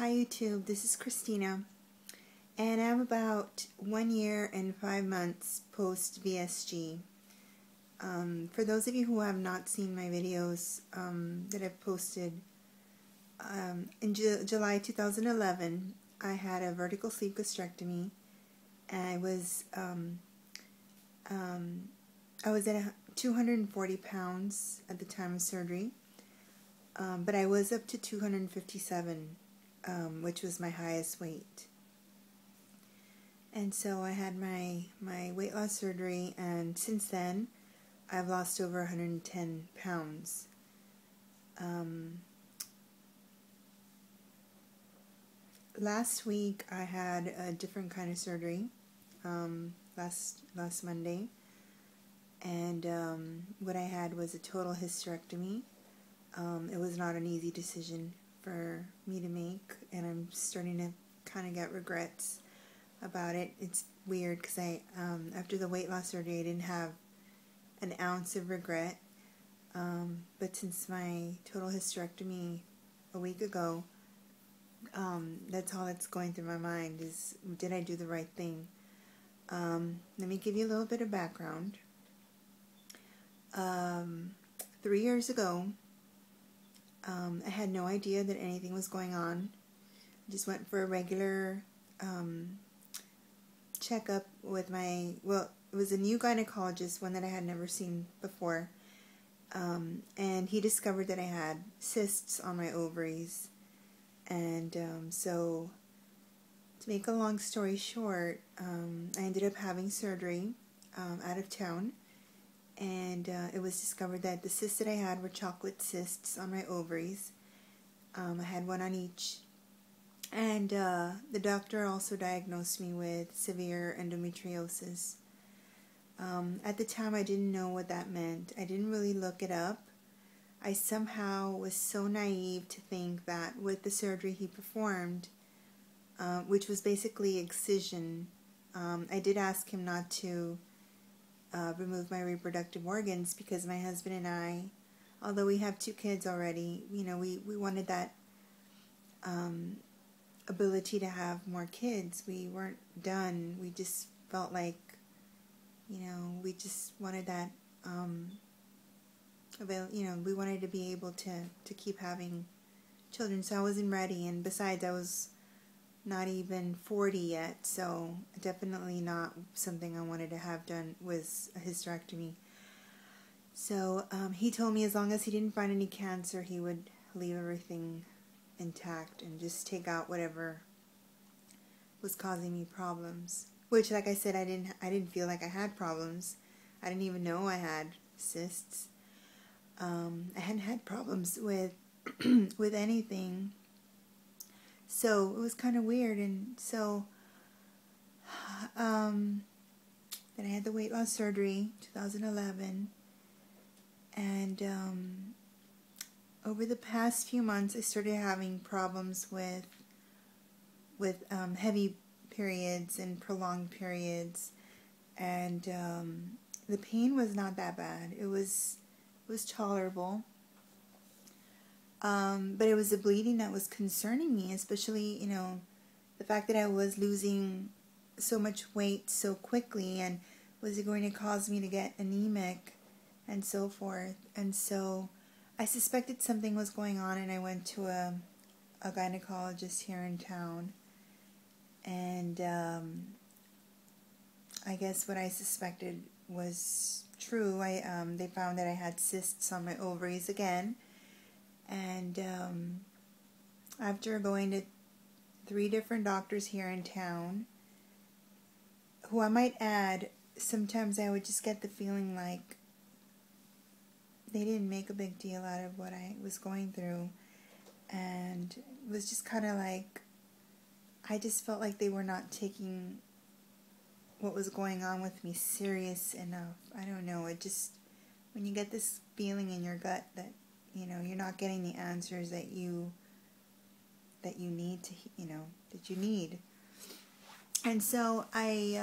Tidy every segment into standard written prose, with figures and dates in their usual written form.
Hi YouTube, this is Christina, and I'm about 1 year and 5 months post VSG. For those of you who have not seen my videos that I've posted, in July 2011 I had a vertical sleeve gastrectomy, and I was at 240 pounds at the time of surgery, but I was up to 257, which was my highest weight. And so I had my weight loss surgery, and since then I've lost over 110 pounds. Last week I had a different kind of surgery, last Monday, and what I had was a total hysterectomy. It was not an easy decision for me to make, and I'm starting to kind of get regrets about it. It's weird because after the weight loss surgery I didn't have an ounce of regret, but since my total hysterectomy a week ago, that's all that's going through my mind is, did I do the right thing? Let me give you a little bit of background. 3 years ago, I had no idea that anything was going on. I just went for a regular checkup with it was a new gynecologist, one that I had never seen before, and he discovered that I had cysts on my ovaries, and so to make a long story short, I ended up having surgery out of town. And it was discovered that the cysts that I had were chocolate cysts on my ovaries. I had one on each. And the doctor also diagnosed me with severe endometriosis. At the time, I didn't know what that meant. I didn't really look it up. I somehow was so naive to think that with the surgery he performed, which was basically excision, I did ask him not to remove my reproductive organs, because my husband and I, although we have 2 kids already, we wanted that ability to have more kids. We weren't done. We just felt like, we just wanted that, we wanted to be able to keep having children. So I wasn't ready, and besides, I was not even 40 yet, so definitely not something I wanted to have done was a hysterectomy. So he told me as long as he didn't find any cancer, he would leave everything intact and just take out whatever was causing me problems. Which, like I said, I didn't feel like I had problems. I didn't even know I had cysts. I hadn't had problems with with anything. So it was kind of weird, and so then I had the weight loss surgery, 2011, and over the past few months I started having problems with heavy periods and prolonged periods, and the pain was not that bad. It was tolerable. But it was the bleeding that was concerning me, especially, the fact that I was losing so much weight so quickly, and was it going to cause me to get anemic and so forth. And so I suspected something was going on, and I went to a gynecologist here in town, and I guess what I suspected was true. They found that I had cysts on my ovaries again. And after going to 3 different doctors here in town, who I might add, sometimes I would just get the feeling like they didn't make a big deal out of what I was going through. And it was just kind of like, I just felt like they were not taking what was going on with me serious enough. I don't know, it just, when you get this feeling in your gut that you're not getting the answers that you need to, that you need. And so I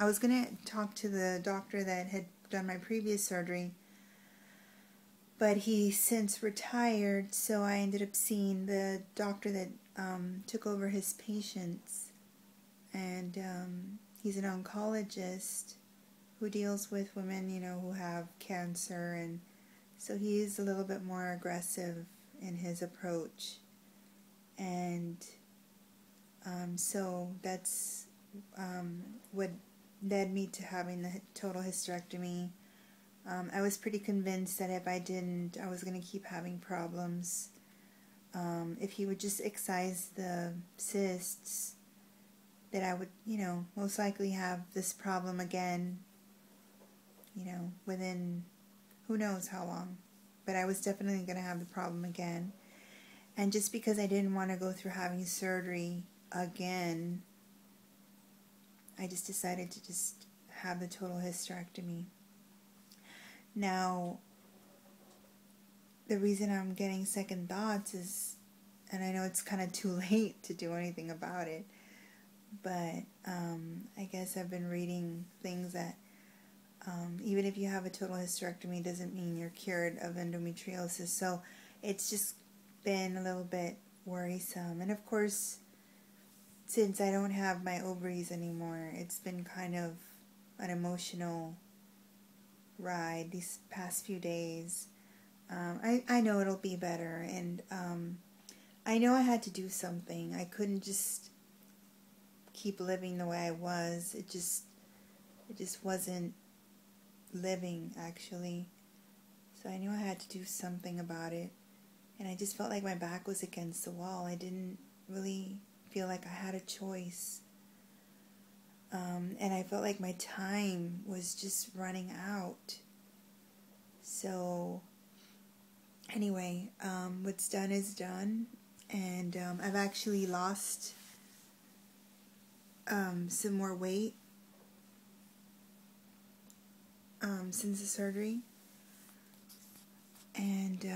I was going to talk to the doctor that had done my previous surgery, but he's since retired, so I ended up seeing the doctor that took over his patients, and he's an oncologist who deals with women, you know, who have cancer, and so he's a little bit more aggressive in his approach, and so that's what led me to having the total hysterectomy. I was pretty convinced that if I didn't, I was going to keep having problems. If he would just excise the cysts, that I would, you know, most likely have this problem again, you know, within who knows how long. But I was definitely going to have the problem again. And just because I didn't want to go through having surgery again, I just decided to just have the total hysterectomy. Now, the reason I'm getting second thoughts is, and I know it's kind of too late to do anything about it, but I guess I've been reading things that even if you have a total hysterectomy doesn't mean you're cured of endometriosis. So it's just been a little bit worrisome. And of course, since I don't have my ovaries anymore, it's been kind of an emotional ride these past few days. I know it'll be better, and I know I had to do something. I couldn't just keep living the way I was. It just wasn't living, actually. So I knew I had to do something about it, and I just felt like my back was against the wall. I didn't really feel like I had a choice. And I felt like my time was just running out. So anyway, what's done is done, and I've actually lost some more weight since the surgery, and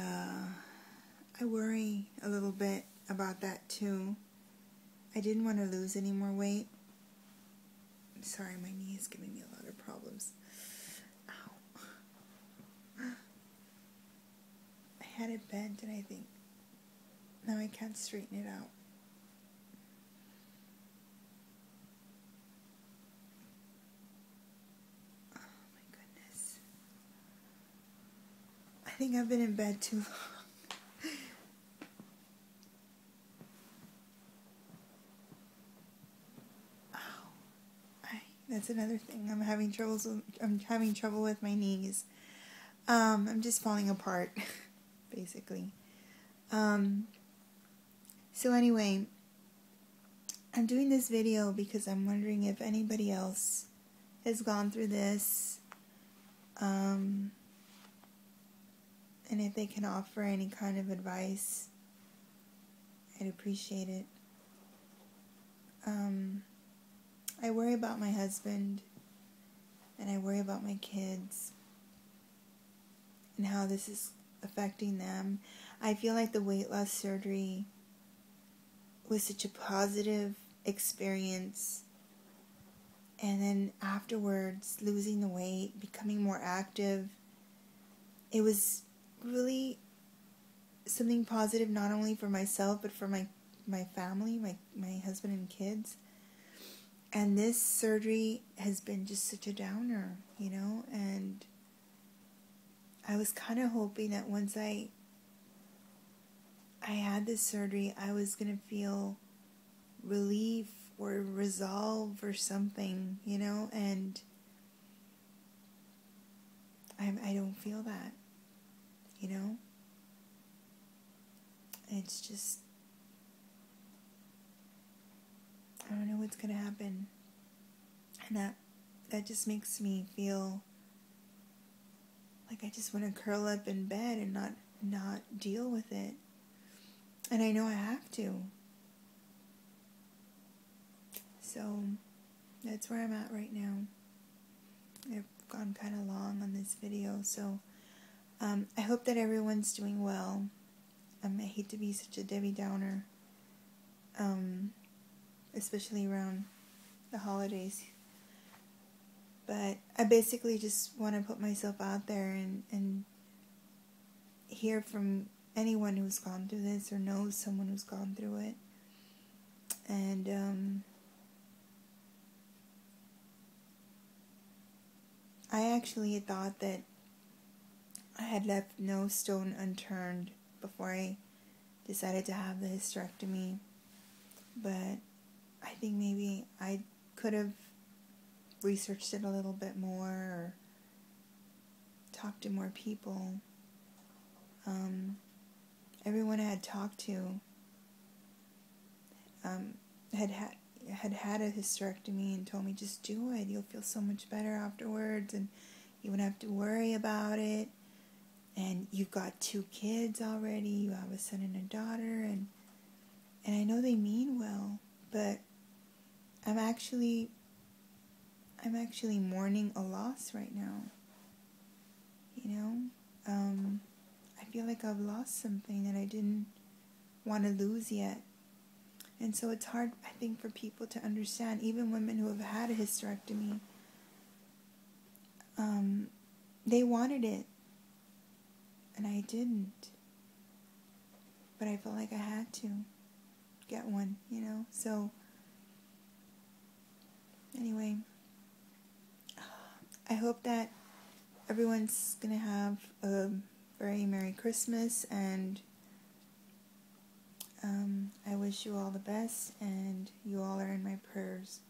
I worry a little bit about that too. I didn't want to lose any more weight. Sorry, my knee is giving me a lot of problems. Ow. I had it bent, and I think now I can't straighten it out. Oh my goodness. I think I've been in bed too long. That's another thing. I'm having trouble with my knees. I'm just falling apart, basically. So anyway, I'm doing this video because I'm wondering if anybody else has gone through this, and if they can offer any kind of advice. I'd appreciate it. I worry about my husband, and I worry about my kids, and how this is affecting them. I feel like the weight loss surgery was such a positive experience, and then afterwards, losing the weight, becoming more active, it was really something positive, not only for myself, but for my family, my husband and kids. And this surgery has been just such a downer, you know, and I was kind of hoping that once I had this surgery, I was going to feel relief or resolve or something, you know, and I don't feel that, you know. It's just, I don't know what's going to happen, and that just makes me feel like I just want to curl up in bed and not deal with it, and I know I have to. So that's where I'm at right now. I've gone kind of long on this video, so I hope that everyone's doing well. I hate to be such a Debbie Downer, especially around the holidays. But I basically just want to put myself out there and hear from anyone who's gone through this or knows someone who's gone through it. And I actually had thought that I had left no stone unturned before I decided to have the hysterectomy, but I think maybe I could have researched it a little bit more or talked to more people. Everyone I had talked to had a hysterectomy and told me, just do it, you'll feel so much better afterwards, and you won't have to worry about it, and you've got 2 kids already, you have a son and a daughter, and I know they mean well, but I'm actually mourning a loss right now, you know. I feel like I've lost something that I didn't want to lose yet. And so it's hard, I think, for people to understand, even women who have had a hysterectomy. They wanted it, and I didn't. But I felt like I had to get one, you know? So, anyway, I hope that everyone's going to have a very Merry Christmas, and I wish you all the best, and you all are in my prayers,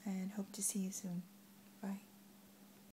and hope to see you soon. Bye.